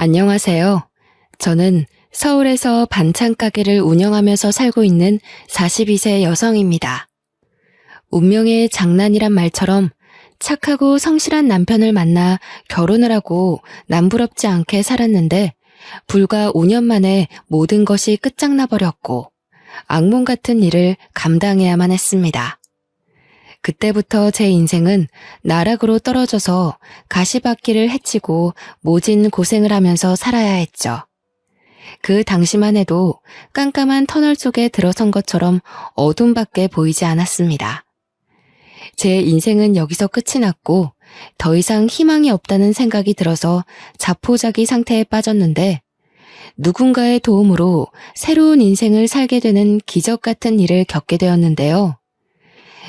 안녕하세요. 저는 서울에서 반찬 가게를 운영하면서 살고 있는 42세 여성입니다. 운명의 장난이란 말처럼 착하고 성실한 남편을 만나 결혼을 하고 남부럽지 않게 살았는데 불과 5년 만에 모든 것이 끝장나버렸고 악몽 같은 일을 감당해야만 했습니다. 그때부터 제 인생은 나락으로 떨어져서 가시밭길을 헤치고 모진 고생을 하면서 살아야 했죠. 그 당시만 해도 깜깜한 터널 속에 들어선 것처럼 어둠밖에 보이지 않았습니다. 제 인생은 여기서 끝이 났고 더 이상 희망이 없다는 생각이 들어서 자포자기 상태에 빠졌는데 누군가의 도움으로 새로운 인생을 살게 되는 기적 같은 일을 겪게 되었는데요.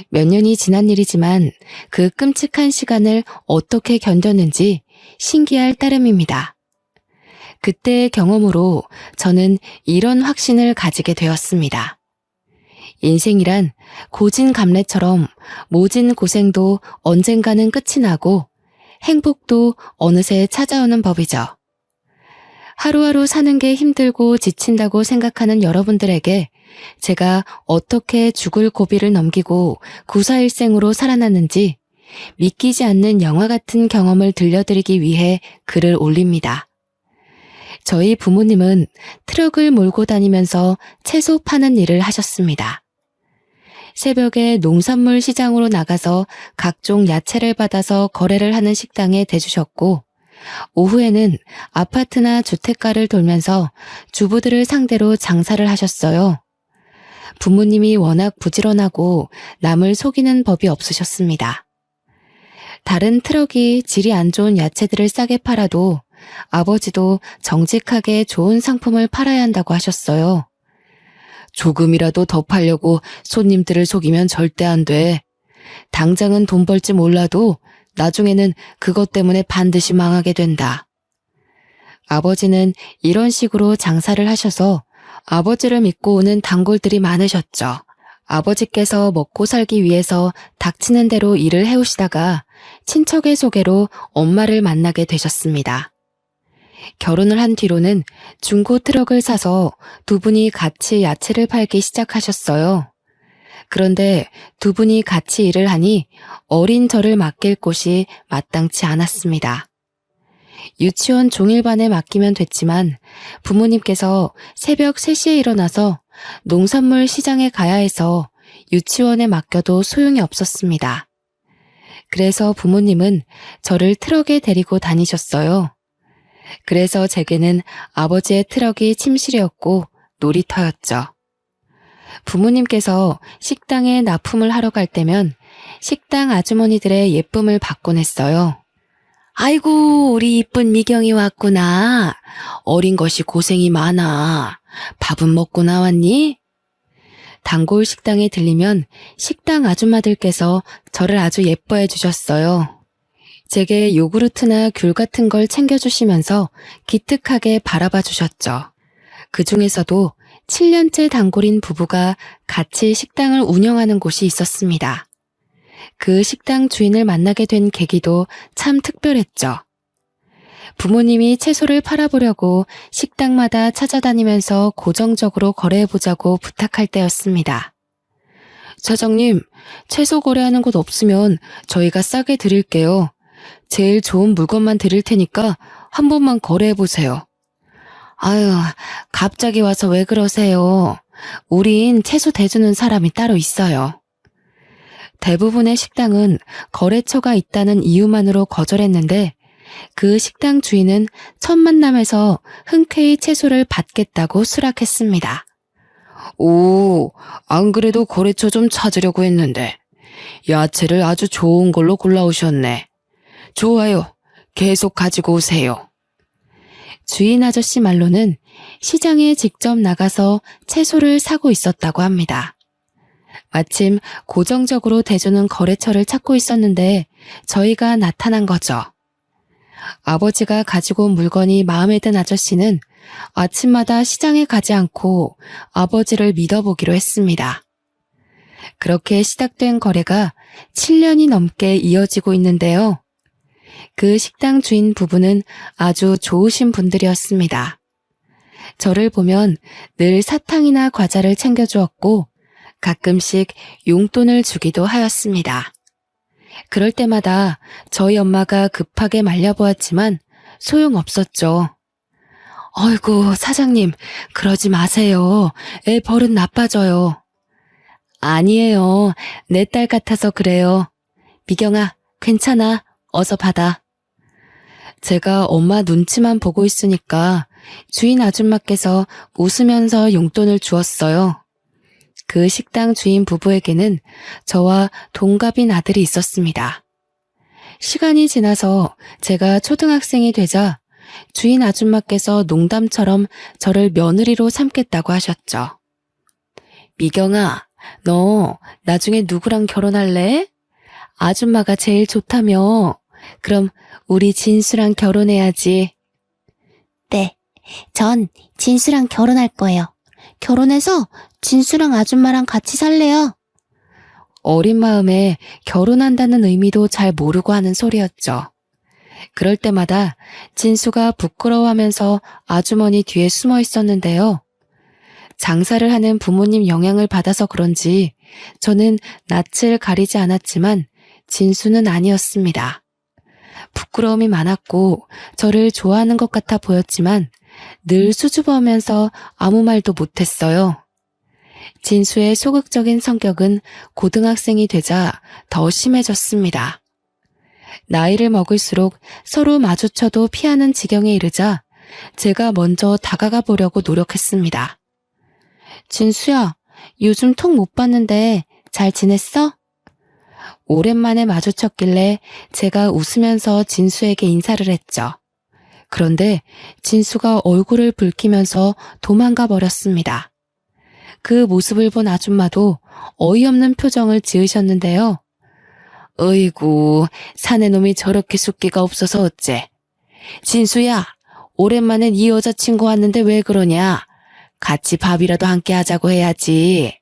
몇 년이 지난 일이지만 그 끔찍한 시간을 어떻게 견뎠는지 신기할 따름입니다. 그때의 경험으로 저는 이런 확신을 가지게 되었습니다. 인생이란 고진감래처럼 모진 고생도 언젠가는 끝이 나고 행복도 어느새 찾아오는 법이죠. 하루하루 사는 게 힘들고 지친다고 생각하는 여러분들에게 제가 어떻게 죽을 고비를 넘기고 구사일생으로 살아났는지 믿기지 않는 영화 같은 경험을 들려드리기 위해 글을 올립니다. 저희 부모님은 트럭을 몰고 다니면서 채소 파는 일을 하셨습니다. 새벽에 농산물 시장으로 나가서 각종 야채를 받아서 거래를 하는 식당에 대주셨고 오후에는 아파트나 주택가를 돌면서 주부들을 상대로 장사를 하셨어요. 부모님이 워낙 부지런하고 남을 속이는 법이 없으셨습니다. 다른 트럭이 질이 안 좋은 야채들을 싸게 팔아도 아버지도 정직하게 좋은 상품을 팔아야 한다고 하셨어요. 조금이라도 더 팔려고 손님들을 속이면 절대 안 돼. 당장은 돈 벌지 몰라도 나중에는 그것 때문에 반드시 망하게 된다. 아버지는 이런 식으로 장사를 하셔서 아버지를 믿고 오는 단골들이 많으셨죠. 아버지께서 먹고 살기 위해서 닥치는 대로 일을 해오시다가 친척의 소개로 엄마를 만나게 되셨습니다. 결혼을 한 뒤로는 중고 트럭을 사서 두 분이 같이 야채를 팔기 시작하셨어요. 그런데 두 분이 같이 일을 하니 어린 저를 맡길 곳이 마땅치 않았습니다. 유치원 종일반에 맡기면 됐지만 부모님께서 새벽 3시에 일어나서 농산물 시장에 가야 해서 유치원에 맡겨도 소용이 없었습니다. 그래서 부모님은 저를 트럭에 데리고 다니셨어요. 그래서 제게는 아버지의 트럭이 침실이었고 놀이터였죠. 부모님께서 식당에 납품을 하러 갈 때면 식당 아주머니들의 예쁨을 받곤 했어요. 아이고, 우리 이쁜 미경이 왔구나. 어린 것이 고생이 많아. 밥은 먹고 나왔니? 단골 식당에 들리면 식당 아줌마들께서 저를 아주 예뻐해 주셨어요. 제게 요구르트나 귤 같은 걸 챙겨주시면서 기특하게 바라봐 주셨죠. 그 중에서도 7년째 단골인 부부가 같이 식당을 운영하는 곳이 있었습니다. 그 식당 주인을 만나게 된 계기도 참 특별했죠. 부모님이 채소를 팔아보려고 식당마다 찾아다니면서 고정적으로 거래해보자고 부탁할 때였습니다. 사장님, 채소 거래하는 곳 없으면 저희가 싸게 드릴게요. 제일 좋은 물건만 드릴 테니까 한 번만 거래해보세요. 아유, 갑자기 와서 왜 그러세요? 우린 채소 대주는 사람이 따로 있어요. 대부분의 식당은 거래처가 있다는 이유만으로 거절했는데 그 식당 주인은 첫 만남에서 흔쾌히 채소를 받겠다고 수락했습니다. 오, 안 그래도 거래처 좀 찾으려고 했는데 야채를 아주 좋은 걸로 골라오셨네. 좋아요. 계속 가지고 오세요. 주인 아저씨 말로는 시장에 직접 나가서 채소를 사고 있었다고 합니다. 마침 고정적으로 대주는 거래처를 찾고 있었는데 저희가 나타난 거죠. 아버지가 가지고 온 물건이 마음에 든 아저씨는 아침마다 시장에 가지 않고 아버지를 믿어보기로 했습니다. 그렇게 시작된 거래가 7년이 넘게 이어지고 있는데요. 그 식당 주인 부부는 아주 좋으신 분들이었습니다. 저를 보면 늘 사탕이나 과자를 챙겨주었고 가끔씩 용돈을 주기도 하였습니다. 그럴 때마다 저희 엄마가 급하게 말려보았지만 소용없었죠. 어이구, 사장님, 그러지 마세요. 애 버릇 나빠져요. 아니에요. 내 딸 같아서 그래요. 미경아, 괜찮아. 어서 받아. 제가 엄마 눈치만 보고 있으니까 주인 아줌마께서 웃으면서 용돈을 주었어요. 그 식당 주인 부부에게는 저와 동갑인 아들이 있었습니다. 시간이 지나서 제가 초등학생이 되자 주인 아줌마께서 농담처럼 저를 며느리로 삼겠다고 하셨죠. 미경아, 너 나중에 누구랑 결혼할래? 아줌마가 제일 좋다며. 그럼 우리 진수랑 결혼해야지. 네, 전 진수랑 결혼할 거예요. 결혼해서 진수랑 아줌마랑 같이 살래요. 어린 마음에 결혼한다는 의미도 잘 모르고 하는 소리였죠. 그럴 때마다 진수가 부끄러워하면서 아주머니 뒤에 숨어 있었는데요. 장사를 하는 부모님 영향을 받아서 그런지 저는 낯을 가리지 않았지만 진수는 아니었습니다. 부끄러움이 많았고 저를 좋아하는 것 같아 보였지만 늘 수줍어하면서 아무 말도 못했어요. 진수의 소극적인 성격은 고등학생이 되자 더 심해졌습니다. 나이를 먹을수록 서로 마주쳐도 피하는 지경에 이르자 제가 먼저 다가가 보려고 노력했습니다. 진수야, 요즘 톡 못 봤는데 잘 지냈어? 오랜만에 마주쳤길래 제가 웃으면서 진수에게 인사를 했죠. 그런데 진수가 얼굴을 붉히면서 도망가 버렸습니다. 그 모습을 본 아줌마도 어이없는 표정을 지으셨는데요. 어이구, 사내놈이 저렇게 숫기가 없어서 어째. 진수야, 오랜만에 네 여자친구 왔는데 왜 그러냐? 같이 밥이라도 함께 하자고 해야지.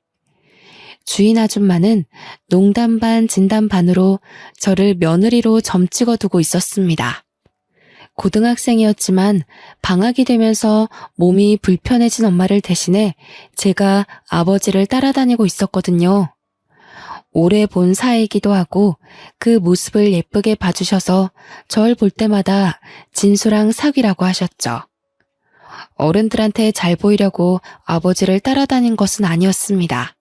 주인 아줌마는 농담 반 진담 반으로 저를 며느리로 점찍어 두고 있었습니다. 고등학생이었지만 방학이 되면서 몸이 불편해진 엄마를 대신해 제가 아버지를 따라다니고 있었거든요. 오래 본 사이이기도 하고 그 모습을 예쁘게 봐주셔서 절 볼 때마다 진수랑 사귀라고 하셨죠. 어른들한테 잘 보이려고 아버지를 따라다닌 것은 아니었습니다.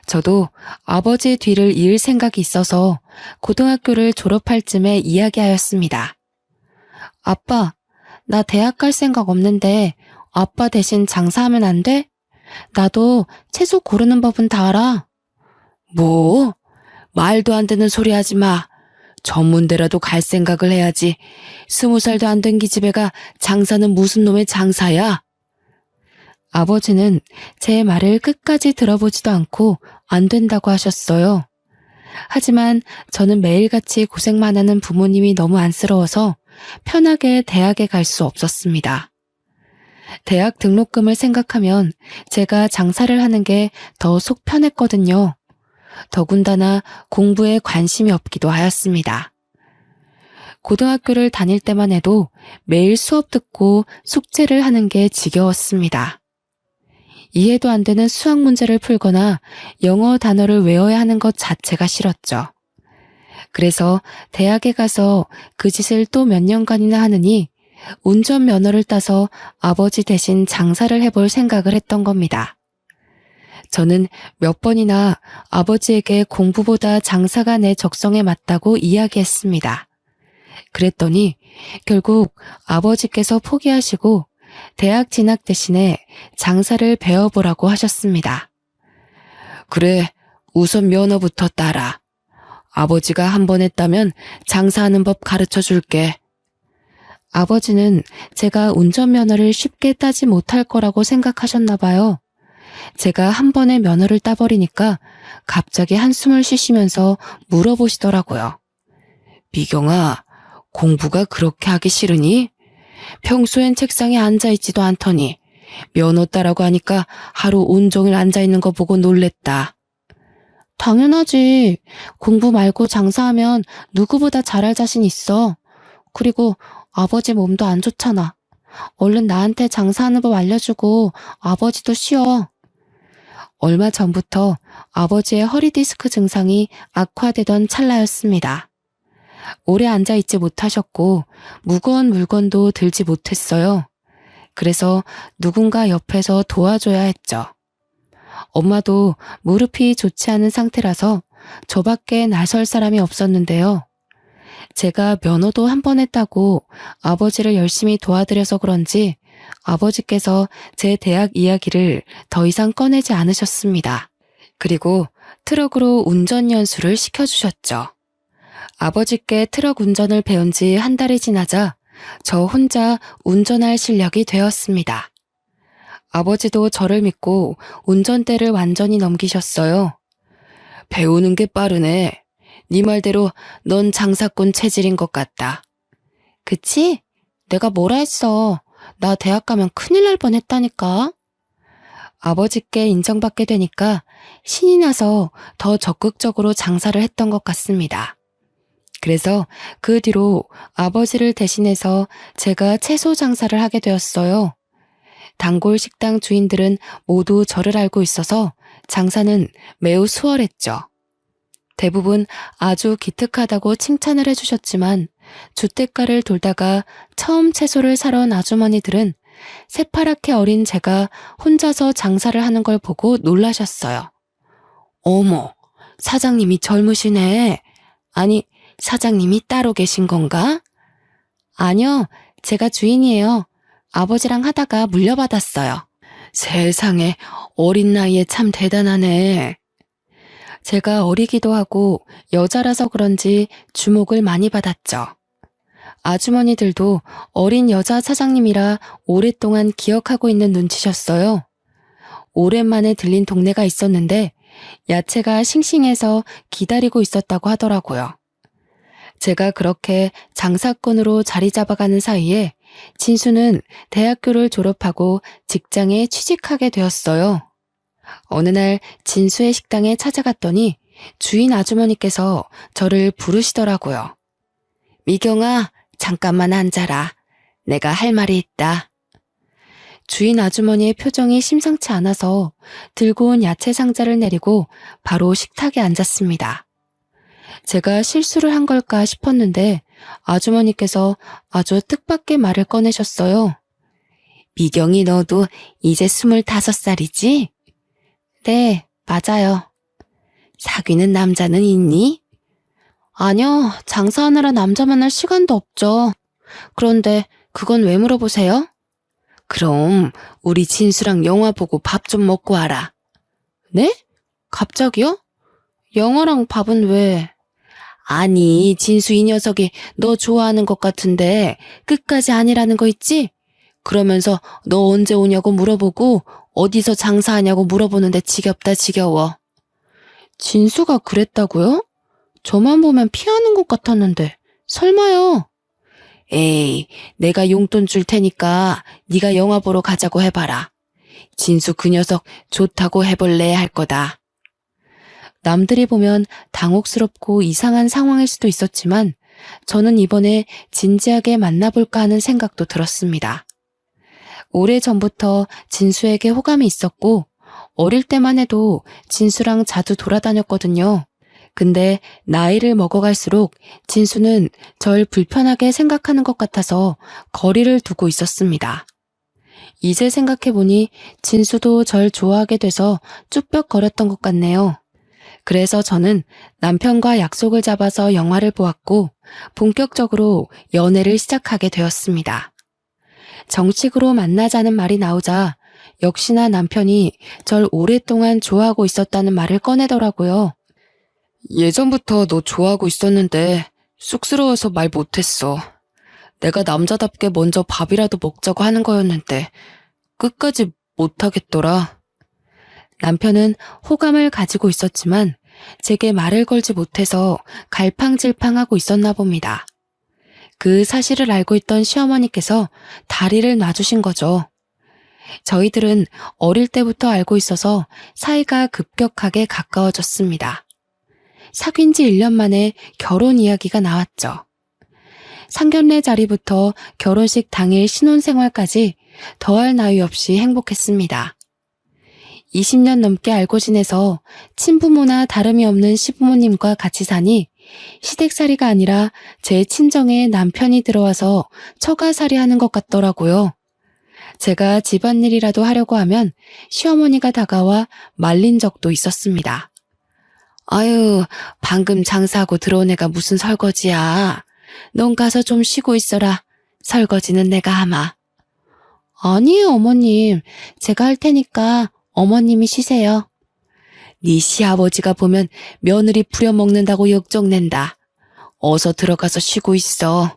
저도 아버지 뒤를 이을 생각이 있어서 고등학교를 졸업할 쯤에 이야기하였습니다. 아빠, 나 대학 갈 생각 없는데 아빠 대신 장사하면 안 돼? 나도 채소 고르는 법은 다 알아. 뭐? 말도 안 되는 소리 하지 마. 전문대라도 갈 생각을 해야지. 20살도 안 된 기집애가 장사는 무슨 놈의 장사야? 아버지는 제 말을 끝까지 들어보지도 않고 안 된다고 하셨어요. 하지만 저는 매일같이 고생만 하는 부모님이 너무 안쓰러워서 편하게 대학에 갈 수 없었습니다. 대학 등록금을 생각하면 제가 장사를 하는 게 더 속 편했거든요. 더군다나 공부에 관심이 없기도 하였습니다. 고등학교를 다닐 때만 해도 매일 수업 듣고 숙제를 하는 게 지겨웠습니다. 이해도 안 되는 수학 문제를 풀거나 영어 단어를 외워야 하는 것 자체가 싫었죠. 그래서 대학에 가서 그 짓을 또 몇 년간이나 하느니 운전면허를 따서 아버지 대신 장사를 해볼 생각을 했던 겁니다. 저는 몇 번이나 아버지에게 공부보다 장사가 내 적성에 맞다고 이야기했습니다. 그랬더니 결국 아버지께서 포기하시고 대학 진학 대신에 장사를 배워보라고 하셨습니다. 그래, 우선 면허부터 따라. 아버지가 한 번 했다면 장사하는 법 가르쳐 줄게. 아버지는 제가 운전면허를 쉽게 따지 못할 거라고 생각하셨나 봐요. 제가 한 번에 면허를 따버리니까 갑자기 한숨을 쉬시면서 물어보시더라고요. 미경아, 공부가 그렇게 하기 싫으니? 평소엔 책상에 앉아있지도 않더니 면허 따라고 하니까 하루 온종일 앉아있는 거 보고 놀랬다. 당연하지. 공부 말고 장사하면 누구보다 잘할 자신 있어. 그리고 아버지 몸도 안 좋잖아. 얼른 나한테 장사하는 법 알려주고 아버지도 쉬어. 얼마 전부터 아버지의 허리 디스크 증상이 악화되던 찰나였습니다. 오래 앉아있지 못하셨고 무거운 물건도 들지 못했어요. 그래서 누군가 옆에서 도와줘야 했죠. 엄마도 무릎이 좋지 않은 상태라서 저밖에 나설 사람이 없었는데요. 제가 면허도 한 번 했다고 아버지를 열심히 도와드려서 그런지 아버지께서 제 대학 이야기를 더 이상 꺼내지 않으셨습니다. 그리고 트럭으로 운전 연수를 시켜주셨죠. 아버지께 트럭 운전을 배운 지 한 달이 지나자 저 혼자 운전할 실력이 되었습니다. 아버지도 저를 믿고 운전대를 완전히 넘기셨어요. 배우는 게 빠르네. 네 말대로 넌 장사꾼 체질인 것 같다. 그치? 내가 뭐라 했어. 나 대학 가면 큰일 날 뻔했다니까. 아버지께 인정받게 되니까 신이 나서 더 적극적으로 장사를 했던 것 같습니다. 그래서 그 뒤로 아버지를 대신해서 제가 채소 장사를 하게 되었어요. 단골 식당 주인들은 모두 저를 알고 있어서 장사는 매우 수월했죠. 대부분 아주 기특하다고 칭찬을 해주셨지만 주택가를 돌다가 처음 채소를 사러 온 아주머니들은 새파랗게 어린 제가 혼자서 장사를 하는 걸 보고 놀라셨어요. 어머, 사장님이 젊으시네. 아니, 사장님이 따로 계신 건가? 아니요, 제가 주인이에요. 아버지랑 하다가 물려받았어요. 세상에, 어린 나이에 참 대단하네. 제가 어리기도 하고 여자라서 그런지 주목을 많이 받았죠. 아주머니들도 어린 여자 사장님이라 오랫동안 기억하고 있는 눈치셨어요. 오랜만에 들린 동네가 있었는데 야채가 싱싱해서 기다리고 있었다고 하더라고요. 제가 그렇게 장사꾼으로 자리 잡아가는 사이에 진수는 대학교를 졸업하고 직장에 취직하게 되었어요. 어느 날 진수의 식당에 찾아갔더니 주인 아주머니께서 저를 부르시더라고요. 미경아, 잠깐만 앉아라. 내가 할 말이 있다. 주인 아주머니의 표정이 심상치 않아서 들고 온 야채 상자를 내리고 바로 식탁에 앉았습니다. 제가 실수를 한 걸까 싶었는데 아주머니께서 아주 뜻밖의 말을 꺼내셨어요. 미경이 너도 이제 25살이지? 네, 맞아요. 사귀는 남자는 있니? 아니요, 장사하느라 남자 만날 시간도 없죠. 그런데 그건 왜 물어보세요? 그럼 우리 진수랑 영화 보고 밥 좀 먹고 와라. 네? 갑자기요? 영화랑 밥은 왜? 아니, 진수 이 녀석이 너 좋아하는 것 같은데 끝까지 아니라는 거 있지? 그러면서 너 언제 오냐고 물어보고 어디서 장사하냐고 물어보는데 지겹다 지겨워. 진수가 그랬다고요? 저만 보면 피하는 것 같았는데 설마요? 에이, 내가 용돈 줄 테니까 네가 영화 보러 가자고 해봐라. 진수 그 녀석 좋다고 해볼래 할 거다. 남들이 보면 당혹스럽고 이상한 상황일 수도 있었지만 저는 이번에 진지하게 만나볼까 하는 생각도 들었습니다. 오래전부터 진수에게 호감이 있었고 어릴 때만 해도 진수랑 자주 돌아다녔거든요. 근데 나이를 먹어갈수록 진수는 절 불편하게 생각하는 것 같아서 거리를 두고 있었습니다. 이제 생각해보니 진수도 절 좋아하게 돼서 쭈뼛거렸던 것 같네요. 그래서 저는 남편과 약속을 잡아서 영화를 보았고 본격적으로 연애를 시작하게 되었습니다. 정식으로 만나자는 말이 나오자 역시나 남편이 절 오랫동안 좋아하고 있었다는 말을 꺼내더라고요. 예전부터 너 좋아하고 있었는데 쑥스러워서 말 못했어. 내가 남자답게 먼저 밥이라도 먹자고 하는 거였는데 끝까지 못하겠더라. 남편은 호감을 가지고 있었지만 제게 말을 걸지 못해서 갈팡질팡하고 있었나 봅니다. 그 사실을 알고 있던 시어머니께서 다리를 놔주신 거죠. 저희들은 어릴 때부터 알고 있어서 사이가 급격하게 가까워졌습니다. 사귄 지 1년 만에 결혼 이야기가 나왔죠. 상견례 자리부터 결혼식 당일 신혼생활까지 더할 나위 없이 행복했습니다. 20년 넘게 알고 지내서 친부모나 다름이 없는 시부모님과 같이 사니 시댁살이가 아니라 제 친정에 남편이 들어와서 처가살이 하는 것 같더라고요. 제가 집안일이라도 하려고 하면 시어머니가 다가와 말린 적도 있었습니다. 아유, 방금 장사하고 들어온 애가 무슨 설거지야. 넌 가서 좀 쉬고 있어라. 설거지는 내가 하마. 아니에요, 어머님. 제가 할 테니까 어머님이 쉬세요. 네 시아버지가 보면 며느리 부려먹는다고 역정낸다. 어서 들어가서 쉬고 있어.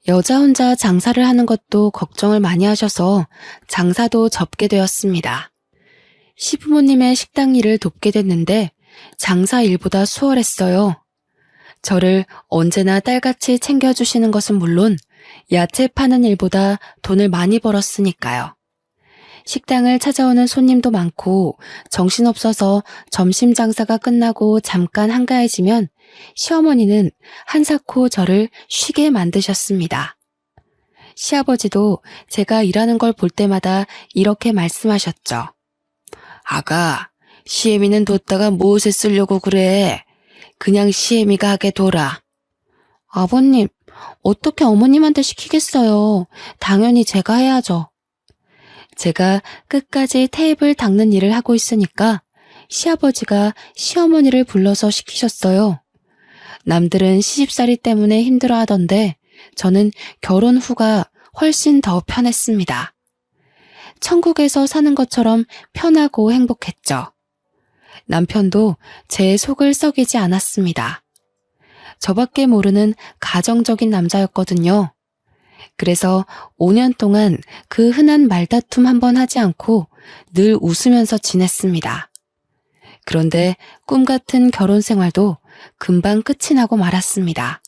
여자 혼자 장사를 하는 것도 걱정을 많이 하셔서 장사도 접게 되었습니다. 시부모님의 식당 일을 돕게 됐는데 장사 일보다 수월했어요. 저를 언제나 딸같이 챙겨주시는 것은 물론 야채 파는 일보다 돈을 많이 벌었으니까요. 식당을 찾아오는 손님도 많고 정신없어서 점심 장사가 끝나고 잠깐 한가해지면 시어머니는 한사코 저를 쉬게 만드셨습니다. 시아버지도 제가 일하는 걸 볼 때마다 이렇게 말씀하셨죠. 아가, 시애미는 뒀다가 무엇에 쓰려고 그래? 그냥 시애미가 하게 둬라. 아버님, 어떻게 어머님한테 시키겠어요. 당연히 제가 해야죠. 제가 끝까지 테이블 닦는 일을 하고 있으니까 시아버지가 시어머니를 불러서 시키셨어요. 남들은 시집살이 때문에 힘들어 하던데 저는 결혼 후가 훨씬 더 편했습니다. 천국에서 사는 것처럼 편하고 행복했죠. 남편도 제 속을 썩이지 않았습니다. 저밖에 모르는 가정적인 남자였거든요. 그래서 5년 동안 그 흔한 말다툼 한 번 하지 않고 늘 웃으면서 지냈습니다. 그런데 꿈 같은 결혼 생활도 금방 끝이 나고 말았습니다.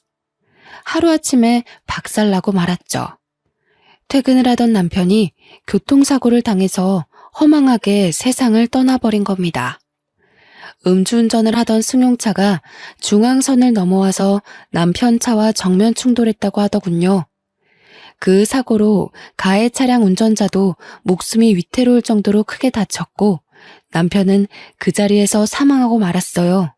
하루아침에 박살나고 말았죠. 퇴근을 하던 남편이 교통사고를 당해서 허망하게 세상을 떠나버린 겁니다. 음주운전을 하던 승용차가 중앙선을 넘어와서 남편 차와 정면 충돌했다고 하더군요. 그 사고로 가해 차량 운전자도 목숨이 위태로울 정도로 크게 다쳤고 남편은 그 자리에서 사망하고 말았어요.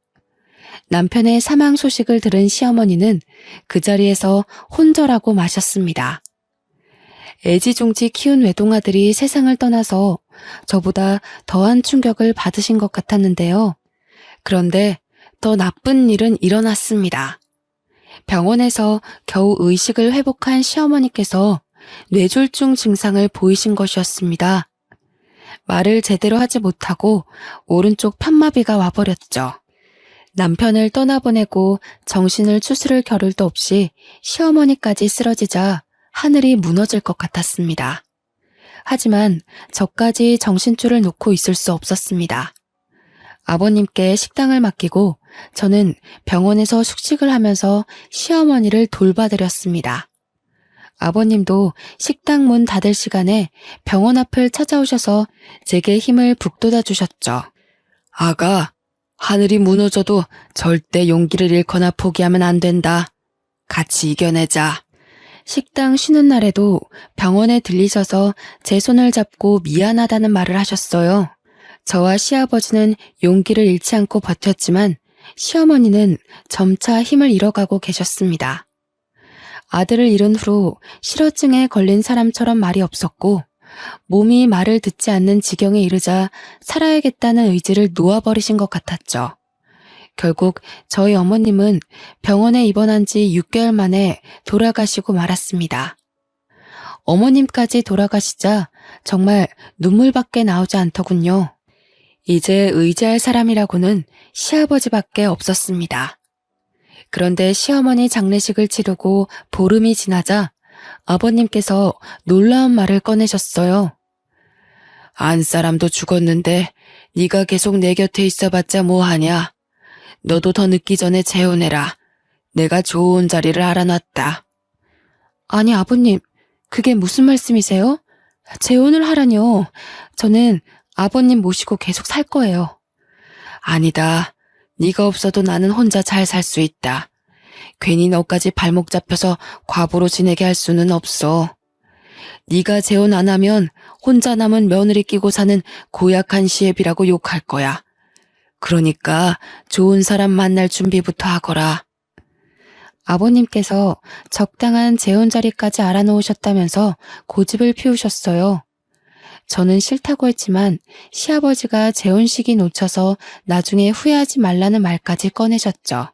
남편의 사망 소식을 들은 시어머니는 그 자리에서 혼절하고 마셨습니다. 애지중지 키운 외동아들이 세상을 떠나서 저보다 더한 충격을 받으신 것 같았는데요. 그런데 더 나쁜 일은 일어났습니다. 병원에서 겨우 의식을 회복한 시어머니께서 뇌졸중 증상을 보이신 것이었습니다. 말을 제대로 하지 못하고 오른쪽 편마비가 와버렸죠. 남편을 떠나보내고 정신을 추스를 겨를도 없이 시어머니까지 쓰러지자 하늘이 무너질 것 같았습니다. 하지만 저까지 정신줄을 놓고 있을 수 없었습니다. 아버님께 식당을 맡기고 저는 병원에서 숙식을 하면서 시어머니를 돌봐드렸습니다. 아버님도 식당 문 닫을 시간에 병원 앞을 찾아오셔서 제게 힘을 북돋아 주셨죠. 아가, 하늘이 무너져도 절대 용기를 잃거나 포기하면 안 된다. 같이 이겨내자. 식당 쉬는 날에도 병원에 들리셔서 제 손을 잡고 미안하다는 말을 하셨어요. 저와 시아버지는 용기를 잃지 않고 버텼지만 시어머니는 점차 힘을 잃어가고 계셨습니다. 아들을 잃은 후로 실어증에 걸린 사람처럼 말이 없었고 몸이 말을 듣지 않는 지경에 이르자 살아야겠다는 의지를 놓아버리신 것 같았죠. 결국 저희 어머님은 병원에 입원한 지 6개월 만에 돌아가시고 말았습니다. 어머님까지 돌아가시자 정말 눈물밖에 나오지 않더군요. 이제 의지할 사람이라고는 시아버지밖에 없었습니다. 그런데 시어머니 장례식을 치르고 보름이 지나자 아버님께서 놀라운 말을 꺼내셨어요. 안 사람도 죽었는데 네가 계속 내 곁에 있어봤자 뭐하냐. 너도 더 늦기 전에 재혼해라. 내가 좋은 자리를 알아놨다. 아니 아버님, 그게 무슨 말씀이세요? 재혼을 하라뇨. 저는 아버님 모시고 계속 살 거예요. 아니다. 네가 없어도 나는 혼자 잘 살 수 있다. 괜히 너까지 발목 잡혀서 과부로 지내게 할 수는 없어. 네가 재혼 안 하면 혼자 남은 며느리 끼고 사는 고약한 시애비라고 욕할 거야. 그러니까 좋은 사람 만날 준비부터 하거라. 아버님께서 적당한 재혼 자리까지 알아놓으셨다면서 고집을 피우셨어요. 저는 싫다고 했지만 시아버지가 재혼식이 놓쳐서 나중에 후회하지 말라는 말까지 꺼내셨죠.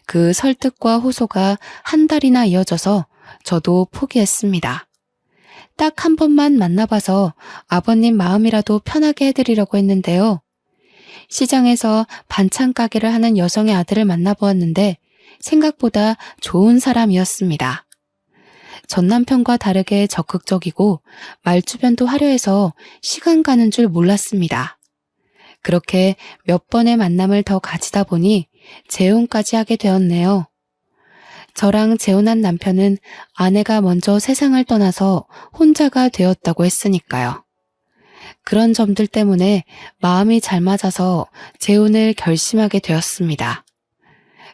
그 설득과 호소가 한 달이나 이어져서 저도 포기했습니다. 딱 한 번만 만나봐서 아버님 마음이라도 편하게 해드리려고 했는데요. 시장에서 반찬 가게를 하는 여성의 아들을 만나보았는데 생각보다 좋은 사람이었습니다. 전 남편과 다르게 적극적이고 말주변도 화려해서 시간 가는 줄 몰랐습니다. 그렇게 몇 번의 만남을 더 가지다 보니 재혼까지 하게 되었네요. 저랑 재혼한 남편은 아내가 먼저 세상을 떠나서 혼자가 되었다고 했으니까요. 그런 점들 때문에 마음이 잘 맞아서 재혼을 결심하게 되었습니다.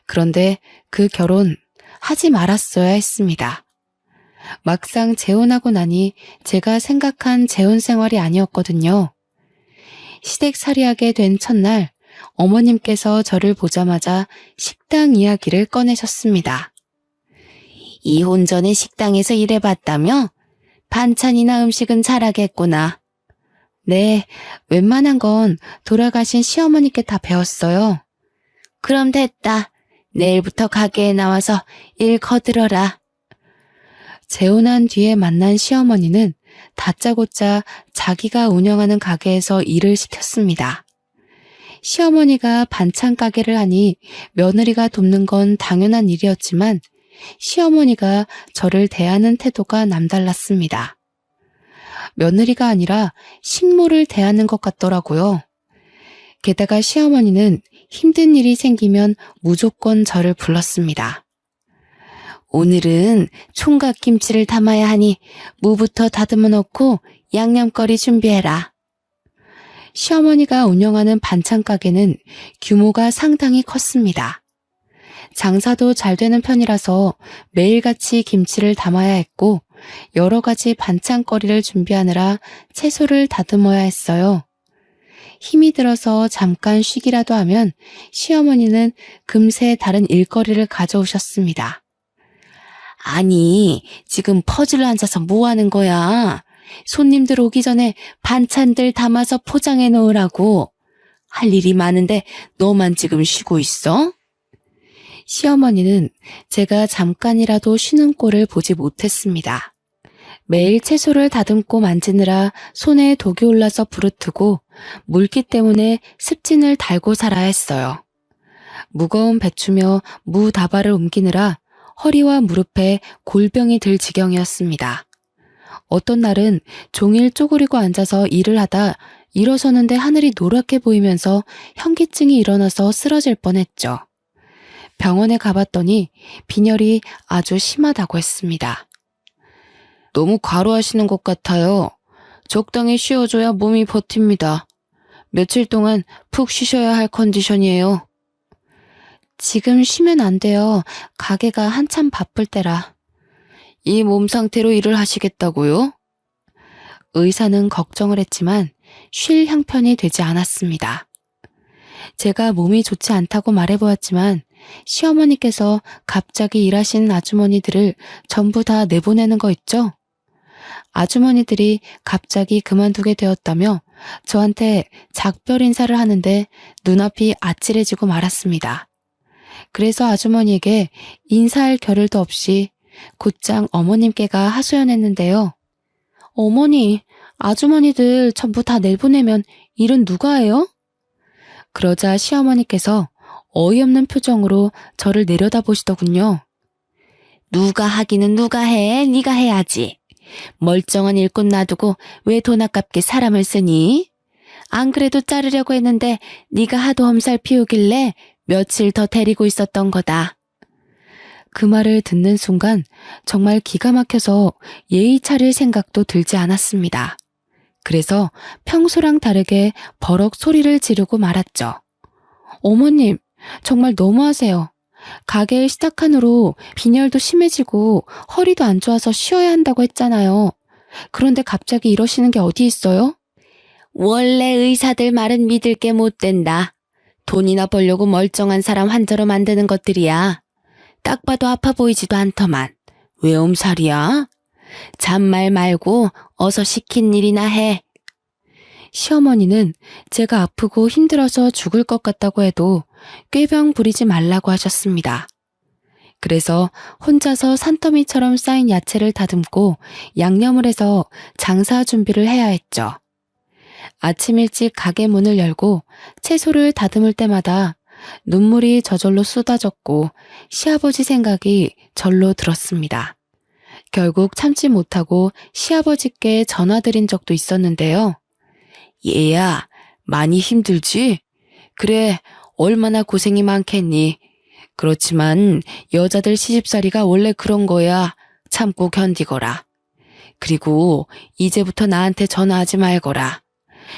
그런데 그 결혼 하지 말았어야 했습니다. 막상 재혼하고 나니 제가 생각한 재혼 생활이 아니었거든요. 시댁살이하게 된 첫날 어머님께서 저를 보자마자 식당 이야기를 꺼내셨습니다. 이혼 전에 식당에서 일해봤다며? 반찬이나 음식은 잘하겠구나. 네, 웬만한 건 돌아가신 시어머니께 다 배웠어요. 그럼 됐다. 내일부터 가게에 나와서 일 거들어라. 재혼한 뒤에 만난 시어머니는 다짜고짜 자기가 운영하는 가게에서 일을 시켰습니다. 시어머니가 반찬 가게를 하니 며느리가 돕는 건 당연한 일이었지만 시어머니가 저를 대하는 태도가 남달랐습니다. 며느리가 아니라 식모를 대하는 것 같더라고요. 게다가 시어머니는 힘든 일이 생기면 무조건 저를 불렀습니다. 오늘은 총각김치를 담아야 하니 무부터 다듬어 놓고 양념거리 준비해라. 시어머니가 운영하는 반찬 가게는 규모가 상당히 컸습니다. 장사도 잘 되는 편이라서 매일같이 김치를 담아야 했고 여러 가지 반찬거리를 준비하느라 채소를 다듬어야 했어요. 힘이 들어서 잠깐 쉬기라도 하면 시어머니는 금세 다른 일거리를 가져오셨습니다. 아니, 지금 퍼즐을 앉아서 뭐 하는 거야? 손님들 오기 전에 반찬들 담아서 포장해 놓으라고. 할 일이 많은데 너만 지금 쉬고 있어? 시어머니는 제가 잠깐이라도 쉬는 꼴을 보지 못했습니다. 매일 채소를 다듬고 만지느라 손에 독이 올라서 부르트고 물기 때문에 습진을 달고 살아야 했어요. 무거운 배추며 무 다발을 옮기느라 허리와 무릎에 골병이 들 지경이었습니다. 어떤 날은 종일 쪼그리고 앉아서 일을 하다 일어서는데 하늘이 노랗게 보이면서 현기증이 일어나서 쓰러질 뻔했죠. 병원에 가봤더니 빈혈이 아주 심하다고 했습니다. 너무 과로하시는 것 같아요. 적당히 쉬어줘야 몸이 버팁니다. 며칠 동안 푹 쉬셔야 할 컨디션이에요. 지금 쉬면 안 돼요. 가게가 한참 바쁠 때라. 이 몸 상태로 일을 하시겠다고요? 의사는 걱정을 했지만 쉴 형편이 되지 않았습니다. 제가 몸이 좋지 않다고 말해보았지만 시어머니께서 갑자기 일하시는 아주머니들을 전부 다 내보내는 거 있죠? 아주머니들이 갑자기 그만두게 되었다며 저한테 작별 인사를 하는데 눈앞이 아찔해지고 말았습니다. 그래서 아주머니에게 인사할 겨를도 없이 곧장 어머님께가 하소연했는데요. 어머니, 아주머니들 전부 다 내보내면 일은 누가 해요? 그러자 시어머니께서 어이없는 표정으로 저를 내려다보시더군요. 누가 하기는 누가 해? 네가 해야지. 멀쩡한 일꾼 놔두고 왜 돈 아깝게 사람을 쓰니? 안 그래도 자르려고 했는데 네가 하도 엄살 피우길래 며칠 더 데리고 있었던 거다. 그 말을 듣는 순간 정말 기가 막혀서 예의 차릴 생각도 들지 않았습니다. 그래서 평소랑 다르게 버럭 소리를 지르고 말았죠. 어머님, 정말 너무하세요. 가게를 시작한 후로 빈혈도 심해지고 허리도 안 좋아서 쉬어야 한다고 했잖아요. 그런데 갑자기 이러시는 게 어디 있어요? 원래 의사들 말은 믿을 게 못 된다. 돈이나 벌려고 멀쩡한 사람 환자로 만드는 것들이야. 딱 봐도 아파 보이지도 않더만. 왜 엄살이야? 잔말 말고 어서 시킨 일이나 해. 시어머니는 제가 아프고 힘들어서 죽을 것 같다고 해도 꾀병 부리지 말라고 하셨습니다. 그래서 혼자서 산더미처럼 쌓인 야채를 다듬고 양념을 해서 장사 준비를 해야 했죠. 아침 일찍 가게 문을 열고 채소를 다듬을 때마다 눈물이 저절로 쏟아졌고 시아버지 생각이 절로 들었습니다. 결국 참지 못하고 시아버지께 전화드린 적도 있었는데요. 얘야, 많이 힘들지? 그래, 얼마나 고생이 많겠니? 그렇지만 여자들 시집살이가 원래 그런 거야. 참고 견디거라. 그리고 이제부터 나한테 전화하지 말거라.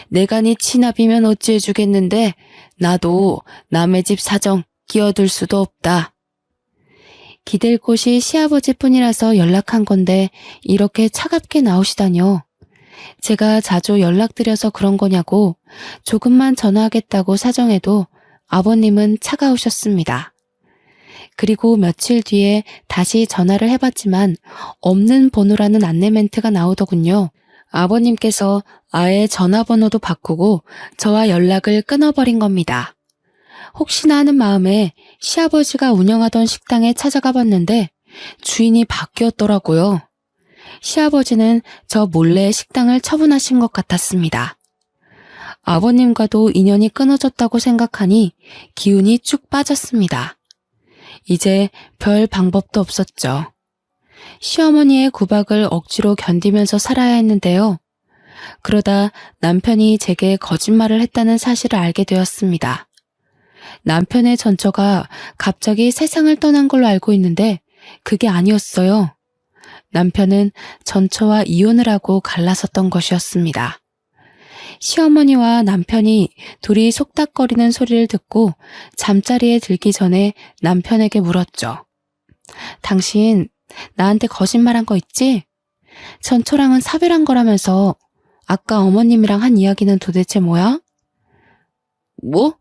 내가 네 치납이면 어찌 해주겠는데 나도 남의 집 사정 끼어들 수도 없다. 기댈 곳이 시아버지뿐이라서 연락한 건데 이렇게 차갑게 나오시다뇨. 제가 자주 연락드려서 그런 거냐고 조금만 전화하겠다고 사정해도 아버님은 차가우셨습니다. 그리고 며칠 뒤에 다시 전화를 해봤지만 없는 번호라는 안내 멘트가 나오더군요. 아버님께서 아예 전화번호도 바꾸고 저와 연락을 끊어버린 겁니다. 혹시나 하는 마음에 시아버지가 운영하던 식당에 찾아가 봤는데 주인이 바뀌었더라고요. 시아버지는 저 몰래 식당을 처분하신 것 같았습니다. 아버님과도 인연이 끊어졌다고 생각하니 기운이 쭉 빠졌습니다. 이제 별 방법도 없었죠. 시어머니의 구박을 억지로 견디면서 살아야 했는데요. 그러다 남편이 제게 거짓말을 했다는 사실을 알게 되었습니다. 남편의 전처가 갑자기 세상을 떠난 걸로 알고 있는데 그게 아니었어요. 남편은 전처와 이혼을 하고 갈라섰던 것이었습니다. 시어머니와 남편이 둘이 속닥거리는 소리를 듣고 잠자리에 들기 전에 남편에게 물었죠. 당신 나한테 거짓말한 거 있지? 전처랑은 사별한 거라면서 아까 어머님이랑 한 이야기는 도대체 뭐야? 뭐?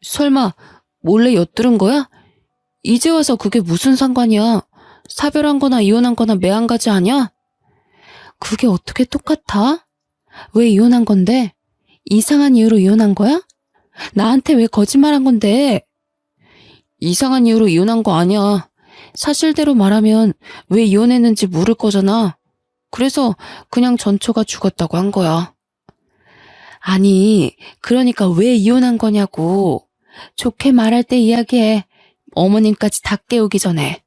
설마 몰래 엿들은 거야? 이제 와서 그게 무슨 상관이야? 사별한 거나 이혼한 거나 매한가지 아니야? 그게 어떻게 똑같아? 왜 이혼한 건데? 이상한 이유로 이혼한 거야? 나한테 왜 거짓말한 건데? 이상한 이유로 이혼한 거 아니야. 사실대로 말하면 왜 이혼했는지 물을 거잖아. 그래서 그냥 전처가 죽었다고 한 거야. 아니, 그러니까 왜 이혼한 거냐고. 좋게 말할 때 이야기해. 어머님까지 다 깨우기 전에.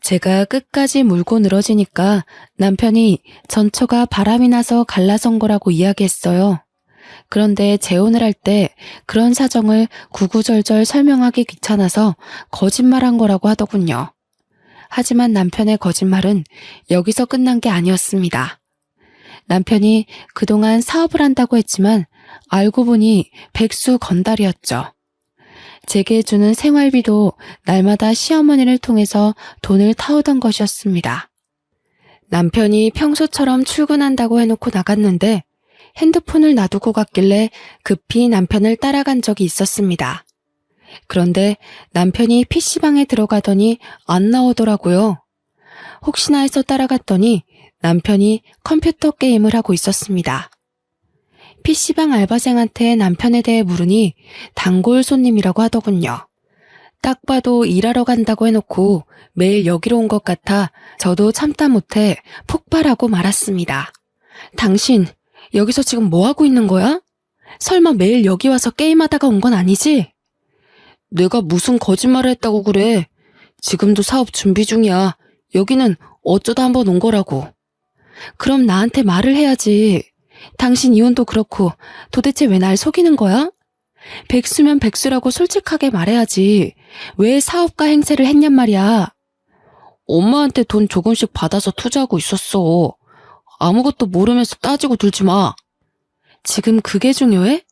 제가 끝까지 물고 늘어지니까 남편이 전처가 바람이 나서 갈라선 거라고 이야기했어요. 그런데 재혼을 할 때 그런 사정을 구구절절 설명하기 귀찮아서 거짓말한 거라고 하더군요. 하지만 남편의 거짓말은 여기서 끝난 게 아니었습니다. 남편이 그동안 사업을 한다고 했지만 알고 보니 백수 건달이었죠. 제게 주는 생활비도 날마다 시어머니를 통해서 돈을 타오던 것이었습니다. 남편이 평소처럼 출근한다고 해놓고 나갔는데 핸드폰을 놔두고 갔길래 급히 남편을 따라간 적이 있었습니다. 그런데 남편이 PC방에 들어가더니 안 나오더라고요. 혹시나 해서 따라갔더니 남편이 컴퓨터 게임을 하고 있었습니다. PC방 알바생한테 남편에 대해 물으니 단골 손님이라고 하더군요. 딱 봐도 일하러 간다고 해놓고 매일 여기로 온 것 같아 저도 참다 못해 폭발하고 말았습니다. 당신 여기서 지금 뭐 하고 있는 거야? 설마 매일 여기 와서 게임하다가 온 건 아니지? 내가 무슨 거짓말을 했다고 그래. 지금도 사업 준비 중이야. 여기는 어쩌다 한번 온 거라고. 그럼 나한테 말을 해야지. 당신 이혼도 그렇고 도대체 왜 날 속이는 거야? 백수면 백수라고 솔직하게 말해야지. 왜 사업가 행세를 했냔 말이야. 엄마한테 돈 조금씩 받아서 투자하고 있었어. 아무것도 모르면서 따지고 들지 마. 지금 그게 중요해?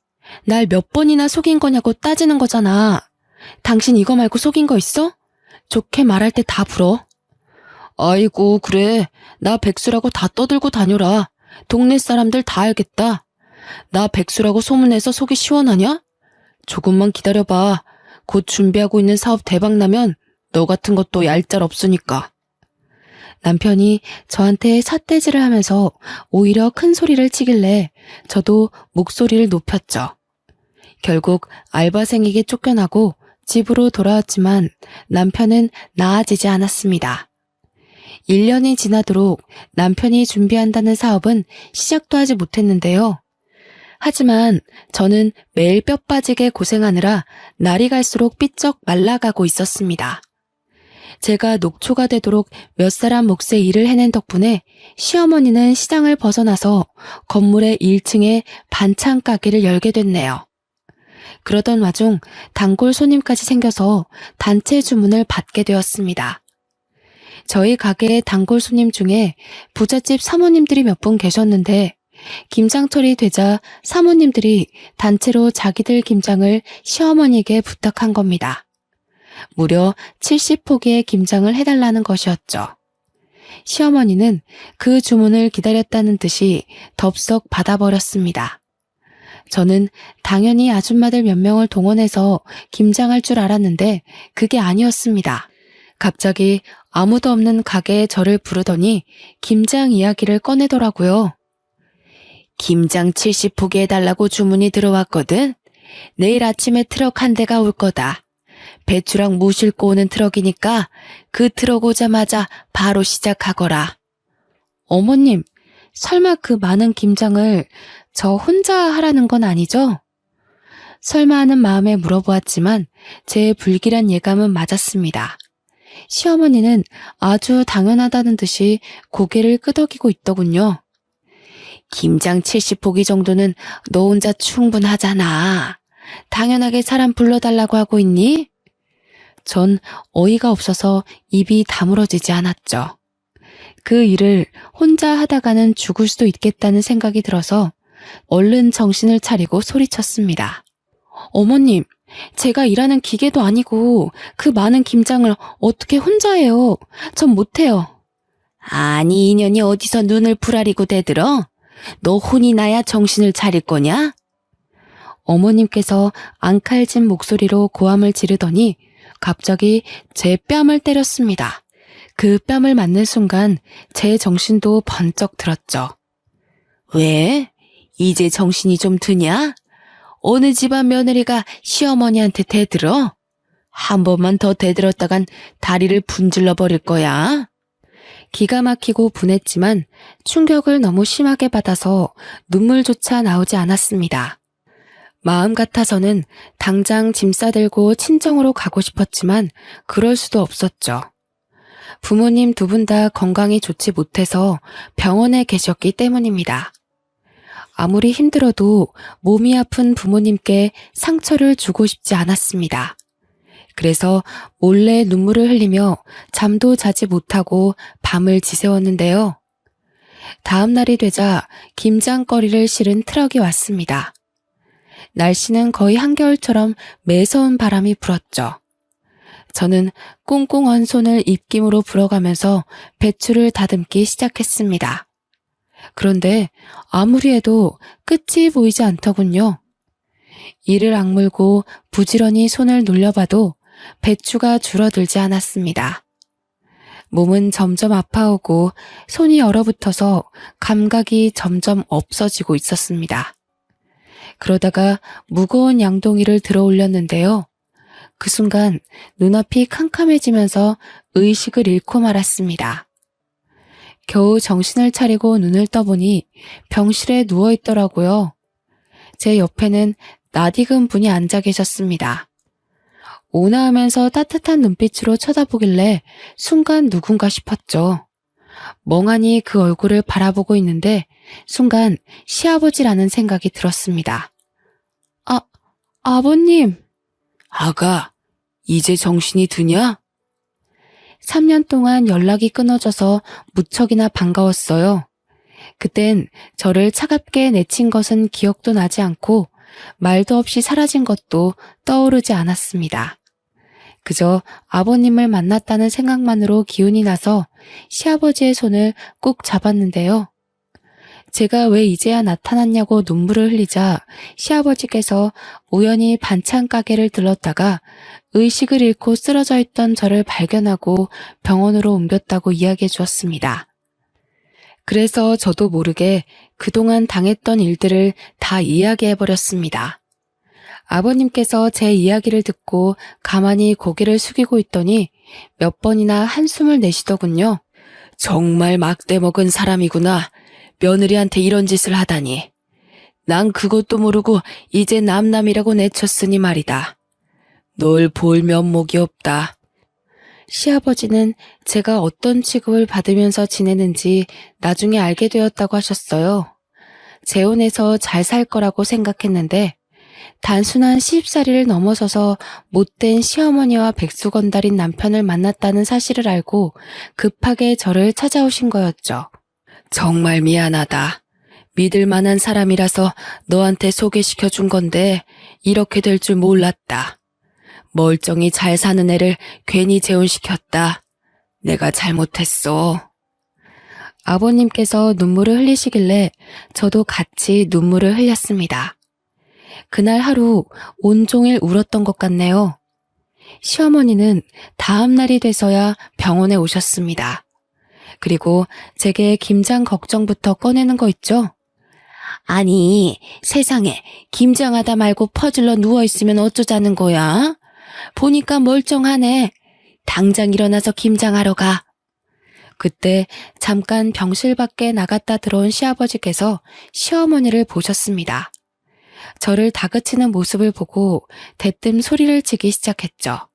날 몇 번이나 속인 거냐고 따지는 거잖아. 당신 이거 말고 속인 거 있어? 좋게 말할 때 다 불어. 아이고, 그래. 나 백수라고 다 떠들고 다녀라. 동네 사람들 다 알겠다. 나 백수라고 소문내서 속이 시원하냐? 조금만 기다려봐. 곧 준비하고 있는 사업 대박 나면 너 같은 것도 얄짤 없으니까. 남편이 저한테 삿대질을 하면서 오히려 큰 소리를 치길래 저도 목소리를 높였죠. 결국 알바생에게 쫓겨나고 집으로 돌아왔지만 남편은 나아지지 않았습니다. 1년이 지나도록 남편이 준비한다는 사업은 시작도 하지 못했는데요. 하지만 저는 매일 뼈 빠지게 고생하느라 날이 갈수록 삐쩍 말라가고 있었습니다. 제가 녹초가 되도록 몇 사람 몫의 일을 해낸 덕분에 시어머니는 시장을 벗어나서 건물의 1층에 반찬 가게를 열게 됐네요. 그러던 와중 단골 손님까지 생겨서 단체 주문을 받게 되었습니다. 저희 가게의 단골 손님 중에 부잣집 사모님들이 몇 분 계셨는데 김장철이 되자 사모님들이 단체로 자기들 김장을 시어머니에게 부탁한 겁니다. 무려 70포기의 김장을 해달라는 것이었죠. 시어머니는 그 주문을 기다렸다는 듯이 덥석 받아버렸습니다. 저는 당연히 아줌마들 몇 명을 동원해서 김장할 줄 알았는데 그게 아니었습니다. 갑자기 아무도 없는 가게에 저를 부르더니 김장 이야기를 꺼내더라고요. 김장 70포기 해달라고 주문이 들어왔거든. 내일 아침에 트럭 한 대가 올 거다. 배추랑 무 싣고 오는 트럭이니까 그 트럭 오자마자 바로 시작하거라. 어머님, 설마 그 많은 김장을 저 혼자 하라는 건 아니죠? 설마 하는 마음에 물어보았지만 제 불길한 예감은 맞았습니다. 시어머니는 아주 당연하다는 듯이 고개를 끄덕이고 있더군요. 김장 70포기 정도는 너 혼자 충분하잖아. 당연하게 사람 불러달라고 하고 있니? 전 어이가 없어서 입이 다물어지지 않았죠. 그 일을 혼자 하다가는 죽을 수도 있겠다는 생각이 들어서 얼른 정신을 차리고 소리쳤습니다. 어머님, 제가 일하는 기계도 아니고 그 많은 김장을 어떻게 혼자 해요? 전 못해요. 아니, 인연이 어디서 눈을 부라리고 대들어? 너 혼이 나야 정신을 차릴 거냐? 어머님께서 앙칼진 목소리로 고함을 지르더니 갑자기 제 뺨을 때렸습니다. 그 뺨을 맞는 순간 제 정신도 번쩍 들었죠. 왜? 이제 정신이 좀 드냐? 어느 집안 며느리가 시어머니한테 대들어? 한 번만 더 대들었다간 다리를 분질러 버릴 거야. 기가 막히고 분했지만 충격을 너무 심하게 받아서 눈물조차 나오지 않았습니다. 마음 같아서는 당장 짐 싸들고 친정으로 가고 싶었지만 그럴 수도 없었죠. 부모님 두 분 다 건강이 좋지 못해서 병원에 계셨기 때문입니다. 아무리 힘들어도 몸이 아픈 부모님께 상처를 주고 싶지 않았습니다. 그래서 몰래 눈물을 흘리며 잠도 자지 못하고 밤을 지새웠는데요. 다음 날이 되자 김장거리를 실은 트럭이 왔습니다. 날씨는 거의 한겨울처럼 매서운 바람이 불었죠. 저는 꽁꽁 언 손을 입김으로 불어가면서 배추를 다듬기 시작했습니다. 그런데 아무리 해도 끝이 보이지 않더군요. 이를 악물고 부지런히 손을 놀려봐도 배추가 줄어들지 않았습니다. 몸은 점점 아파오고 손이 얼어붙어서 감각이 점점 없어지고 있었습니다. 그러다가 무거운 양동이를 들어 올렸는데요. 그 순간 눈앞이 캄캄해지면서 의식을 잃고 말았습니다. 겨우 정신을 차리고 눈을 떠보니 병실에 누워있더라고요. 제 옆에는 낯익은 분이 앉아 계셨습니다. 온화하면서 따뜻한 눈빛으로 쳐다보길래 순간 누군가 싶었죠. 멍하니 그 얼굴을 바라보고 있는데 순간 시아버지라는 생각이 들었습니다. 아버님. 아가, 이제 정신이 드냐? 3년 동안 연락이 끊어져서 무척이나 반가웠어요. 그땐 저를 차갑게 내친 것은 기억도 나지 않고 말도 없이 사라진 것도 떠오르지 않았습니다. 그저 아버님을 만났다는 생각만으로 기운이 나서 시아버지의 손을 꾹 잡았는데요. 제가 왜 이제야 나타났냐고 눈물을 흘리자 시아버지께서 우연히 반찬 가게를 들렀다가 의식을 잃고 쓰러져 있던 저를 발견하고 병원으로 옮겼다고 이야기해 주었습니다. 그래서 저도 모르게 그동안 당했던 일들을 다 이야기해 버렸습니다. 아버님께서 제 이야기를 듣고 가만히 고개를 숙이고 있더니 몇 번이나 한숨을 내쉬더군요. 정말 막대 먹은 사람이구나. 며느리한테 이런 짓을 하다니. 난 그것도 모르고 이제 남남이라고 내쳤으니 말이다. 널 볼 면목이 없다. 시아버지는 제가 어떤 취급을 받으면서 지내는지 나중에 알게 되었다고 하셨어요. 재혼해서 잘 살 거라고 생각했는데 단순한 시집살이를 넘어서서 못된 시어머니와 백수건달인 남편을 만났다는 사실을 알고 급하게 저를 찾아오신 거였죠. 정말 미안하다. 믿을 만한 사람이라서 너한테 소개시켜 준 건데 이렇게 될 줄 몰랐다. 멀쩡히 잘 사는 애를 괜히 재혼시켰다. 내가 잘못했어. 아버님께서 눈물을 흘리시길래 저도 같이 눈물을 흘렸습니다. 그날 하루 온종일 울었던 것 같네요. 시어머니는 다음 날이 돼서야 병원에 오셨습니다. 그리고 제게 김장 걱정부터 꺼내는 거 있죠? 아니, 세상에 김장하다 말고 퍼질러 누워있으면 어쩌자는 거야? 보니까 멀쩡하네. 당장 일어나서 김장하러 가. 그때 잠깐 병실 밖에 나갔다 들어온 시아버지께서 시어머니를 보셨습니다. 저를 다그치는 모습을 보고 대뜸 소리를 치기 시작했죠.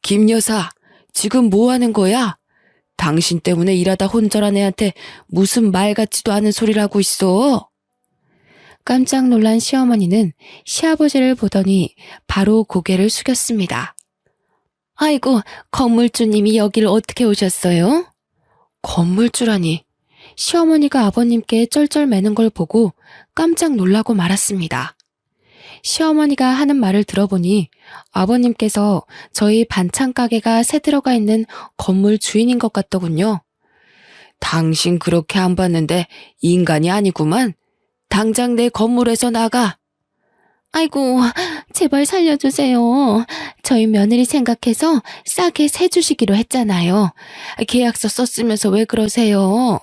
김 여사, 지금 뭐 하는 거야? 당신 때문에 일하다 혼절한 애한테 무슨 말 같지도 않은 소리를 하고 있어. 깜짝 놀란 시어머니는 시아버지를 보더니 바로 고개를 숙였습니다. 아이고, 건물주님이 여길 어떻게 오셨어요? 건물주라니. 시어머니가 아버님께 쩔쩔매는 걸 보고 깜짝 놀라고 말았습니다. 시어머니가 하는 말을 들어보니 아버님께서 저희 반찬 가게가 새 들어가 있는 건물 주인인 것 같더군요. 당신 그렇게 안 봤는데 인간이 아니구만. 당장 내 건물에서 나가. 아이고, 제발 살려주세요. 저희 며느리 생각해서 싸게 세 주시기로 했잖아요. 계약서 썼으면서 왜 그러세요?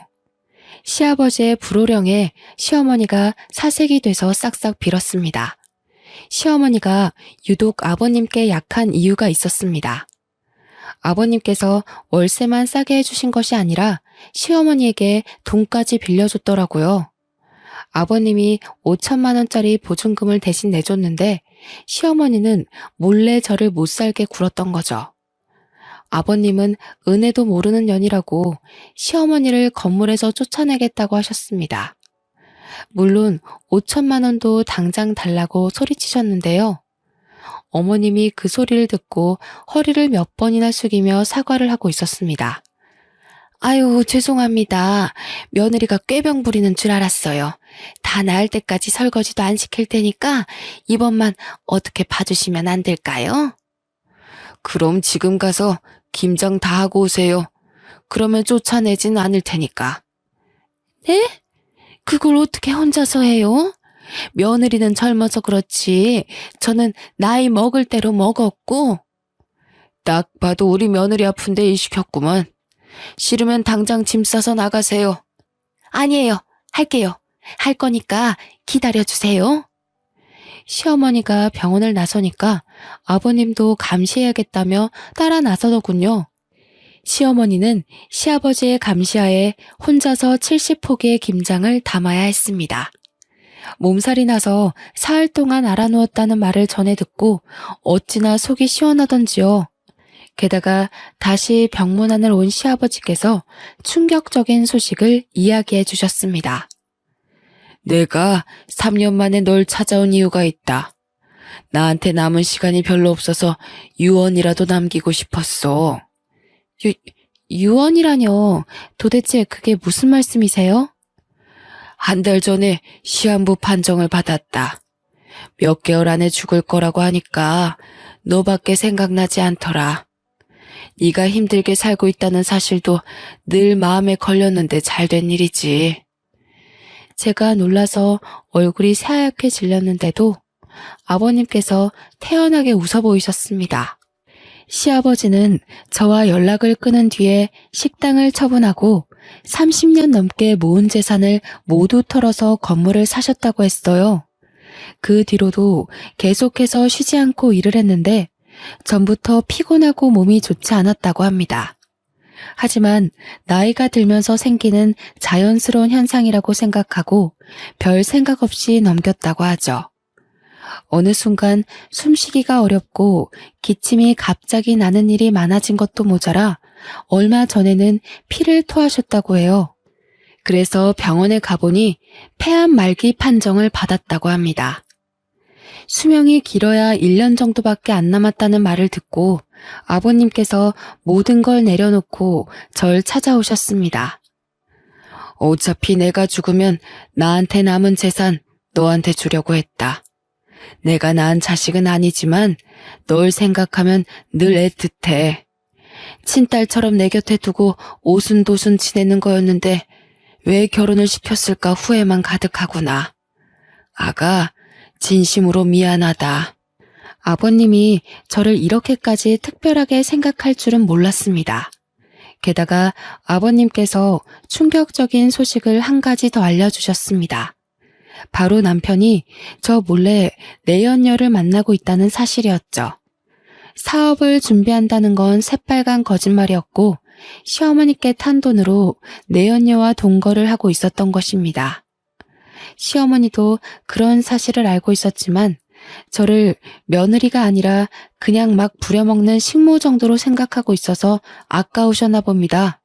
시아버지의 불호령에 시어머니가 사색이 돼서 싹싹 빌었습니다. 시어머니가 유독 아버님께 약한 이유가 있었습니다. 아버님께서 월세만 싸게 해주신 것이 아니라 시어머니에게 돈까지 빌려줬더라고요. 아버님이 5천만 원짜리 보증금을 대신 내줬는데 시어머니는 몰래 저를 못 살게 굴었던 거죠. 아버님은 은혜도 모르는 년이라고 시어머니를 건물에서 쫓아내겠다고 하셨습니다. 물론 5천만 원도 당장 달라고 소리치셨는데요. 어머님이 그 소리를 듣고 허리를 몇 번이나 숙이며 사과를 하고 있었습니다. 아유, 죄송합니다. 며느리가 꾀병 부리는 줄 알았어요. 다 나을 때까지 설거지도 안 시킬 테니까 이번만 어떻게 봐주시면 안 될까요? 그럼 지금 가서 김장 다 하고 오세요. 그러면 쫓아내진 않을 테니까. 네? 그걸 어떻게 혼자서 해요? 며느리는 젊어서 그렇지 저는 나이 먹을 대로 먹었고. 딱 봐도 우리 며느리 아픈데 일 시켰구만. 싫으면 당장 짐 싸서 나가세요. 아니에요. 할게요. 할 거니까 기다려주세요. 시어머니가 병원을 나서니까 아버님도 감시해야겠다며 따라 나서더군요. 시어머니는 시아버지의 감시하에 혼자서 70포기의 김장을 담아야 했습니다. 몸살이 나서 사흘 동안 알아누웠다는 말을 전해 듣고 어찌나 속이 시원하던지요. 게다가 다시 병문안을 온 시아버지께서 충격적인 소식을 이야기해 주셨습니다. 내가 3년 만에 널 찾아온 이유가 있다. 나한테 남은 시간이 별로 없어서 유언이라도 남기고 싶었어. 유언이라뇨? 도대체 그게 무슨 말씀이세요? 한 달 전에 시한부 판정을 받았다. 몇 개월 안에 죽을 거라고 하니까 너밖에 생각나지 않더라. 네가 힘들게 살고 있다는 사실도 늘 마음에 걸렸는데 잘된 일이지. 제가 놀라서 얼굴이 새하얗게 질렸는데도 아버님께서 태연하게 웃어 보이셨습니다. 시아버지는 저와 연락을 끊은 뒤에 식당을 처분하고 30년 넘게 모은 재산을 모두 털어서 건물을 사셨다고 했어요. 그 뒤로도 계속해서 쉬지 않고 일을 했는데 전부터 피곤하고 몸이 좋지 않았다고 합니다. 하지만 나이가 들면서 생기는 자연스러운 현상이라고 생각하고 별 생각 없이 넘겼다고 하죠. 어느 순간 숨쉬기가 어렵고 기침이 갑자기 나는 일이 많아진 것도 모자라 얼마 전에는 피를 토하셨다고 해요. 그래서 병원에 가보니 폐암 말기 판정을 받았다고 합니다. 수명이 길어야 1년 정도밖에 안 남았다는 말을 듣고 아버님께서 모든 걸 내려놓고 절 찾아오셨습니다. 어차피 내가 죽으면 나한테 남은 재산 너한테 주려고 했다. 내가 낳은 자식은 아니지만 널 생각하면 늘 애틋해. 친딸처럼 내 곁에 두고 오순도순 지내는 거였는데 왜 결혼을 시켰을까 후회만 가득하구나. 아가, 진심으로 미안하다. 아버님이 저를 이렇게까지 특별하게 생각할 줄은 몰랐습니다. 게다가 아버님께서 충격적인 소식을 한 가지 더 알려주셨습니다. 바로 남편이 저 몰래 내연녀를 만나고 있다는 사실이었죠. 사업을 준비한다는 건 새빨간 거짓말이었고 시어머니께 탄 돈으로 내연녀와 동거를 하고 있었던 것입니다. 시어머니도 그런 사실을 알고 있었지만 저를 며느리가 아니라 그냥 막 부려먹는 식모 정도로 생각하고 있어서 아까우셨나 봅니다.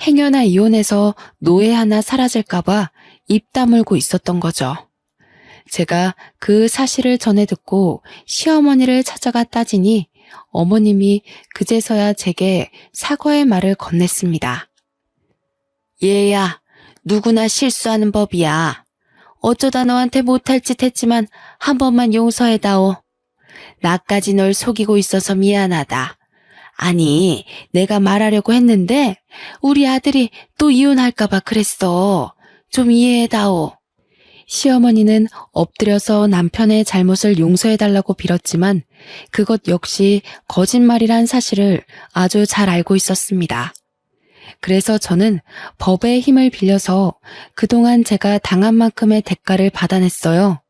행여나 이혼해서 노예 하나 사라질까봐 입 다물고 있었던 거죠. 제가 그 사실을 전해 듣고 시어머니를 찾아가 따지니 어머님이 그제서야 제게 사과의 말을 건넸습니다. 얘야, 누구나 실수하는 법이야. 어쩌다 너한테 못할 짓 했지만 한 번만 용서해다오. 나까지 널 속이고 있어서 미안하다. 아니, 내가 말하려고 했는데 우리 아들이 또 이혼할까봐 그랬어. 좀 이해해다오. 시어머니는 엎드려서 남편의 잘못을 용서해달라고 빌었지만 그것 역시 거짓말이란 사실을 아주 잘 알고 있었습니다. 그래서 저는 법의 힘을 빌려서 그동안 제가 당한 만큼의 대가를 받아냈어요.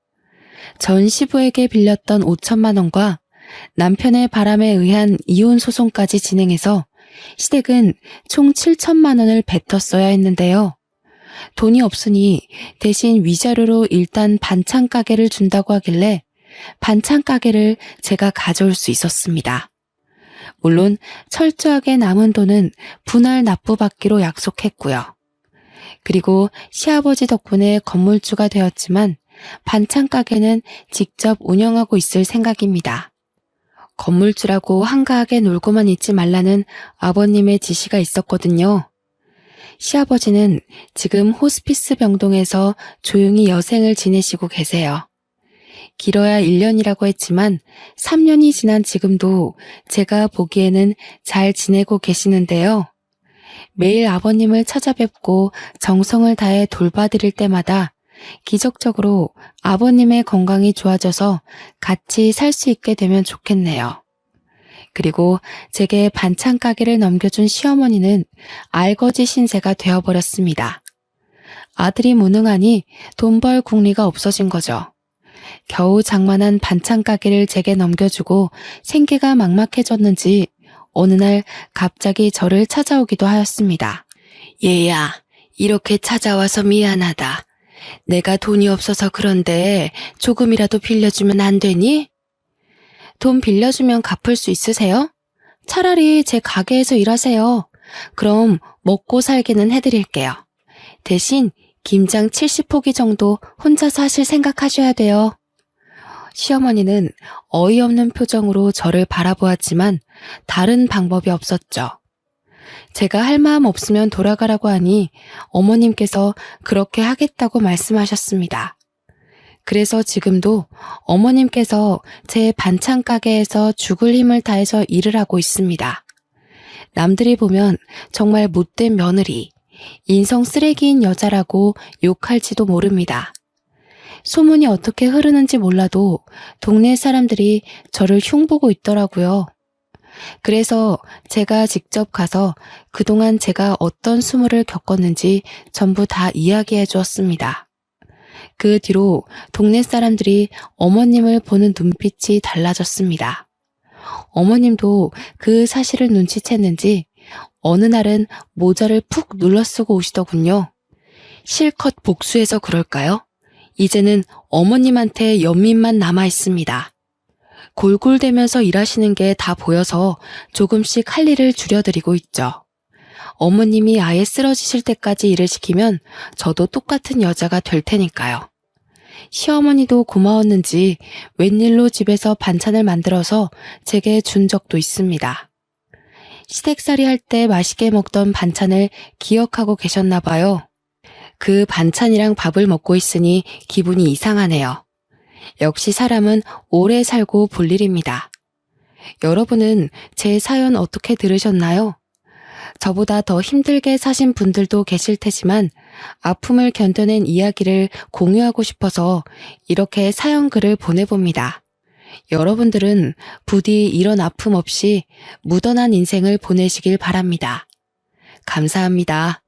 전 시부에게 빌렸던 5천만 원과 남편의 바람에 의한 이혼 소송까지 진행해서 시댁은 총 7천만 원을 뱉었어야 했는데요. 돈이 없으니 대신 위자료로 일단 반찬 가게를 준다고 하길래 반찬 가게를 제가 가져올 수 있었습니다. 물론 철저하게 남은 돈은 분할 납부받기로 약속했고요. 그리고 시아버지 덕분에 건물주가 되었지만 반찬 가게는 직접 운영하고 있을 생각입니다. 건물주라고 한가하게 놀고만 있지 말라는 아버님의 지시가 있었거든요. 시아버지는 지금 호스피스 병동에서 조용히 여생을 지내시고 계세요. 길어야 1년이라고 했지만 3년이 지난 지금도 제가 보기에는 잘 지내고 계시는데요. 매일 아버님을 찾아뵙고 정성을 다해 돌봐드릴 때마다 기적적으로 아버님의 건강이 좋아져서 같이 살 수 있게 되면 좋겠네요. 그리고 제게 반찬 가게를 넘겨준 시어머니는 알거지 신세가 되어버렸습니다. 아들이 무능하니 돈 벌 궁리가 없어진 거죠. 겨우 장만한 반찬 가게를 제게 넘겨주고 생계가 막막해졌는지 어느 날 갑자기 저를 찾아오기도 하였습니다. 얘야, 이렇게 찾아와서 미안하다. 내가 돈이 없어서 그런데 조금이라도 빌려주면 안 되니? 돈 빌려주면 갚을 수 있으세요? 차라리 제 가게에서 일하세요. 그럼 먹고 살기는 해드릴게요. 대신 김장 70포기 정도 혼자 사실 생각하셔야 돼요. 시어머니는 어이없는 표정으로 저를 바라보았지만 다른 방법이 없었죠. 제가 할 마음 없으면 돌아가라고 하니 어머님께서 그렇게 하겠다고 말씀하셨습니다. 그래서 지금도 어머님께서 제 반찬 가게에서 죽을 힘을 다해서 일을 하고 있습니다. 남들이 보면 정말 못된 며느리, 인성 쓰레기인 여자라고 욕할지도 모릅니다. 소문이 어떻게 흐르는지 몰라도 동네 사람들이 저를 흉보고 있더라고요. 그래서 제가 직접 가서 그동안 제가 어떤 수모를 겪었는지 전부 다 이야기해 주었습니다. 그 뒤로 동네 사람들이 어머님을 보는 눈빛이 달라졌습니다. 어머님도 그 사실을 눈치챘는지 어느 날은 모자를 푹 눌러 쓰고 오시더군요. 실컷 복수해서 그럴까요? 이제는 어머님한테 연민만 남아 있습니다. 골골대면서 일하시는 게 다 보여서 조금씩 할 일을 줄여드리고 있죠. 어머님이 아예 쓰러지실 때까지 일을 시키면 저도 똑같은 여자가 될 테니까요. 시어머니도 고마웠는지 웬일로 집에서 반찬을 만들어서 제게 준 적도 있습니다. 시댁살이 할 때 맛있게 먹던 반찬을 기억하고 계셨나 봐요. 그 반찬이랑 밥을 먹고 있으니 기분이 이상하네요. 역시 사람은 오래 살고 볼 일입니다. 여러분은 제 사연 어떻게 들으셨나요? 저보다 더 힘들게 사신 분들도 계실 테지만 아픔을 견뎌낸 이야기를 공유하고 싶어서 이렇게 사연 글을 보내봅니다. 여러분들은 부디 이런 아픔 없이 무던한 인생을 보내시길 바랍니다. 감사합니다.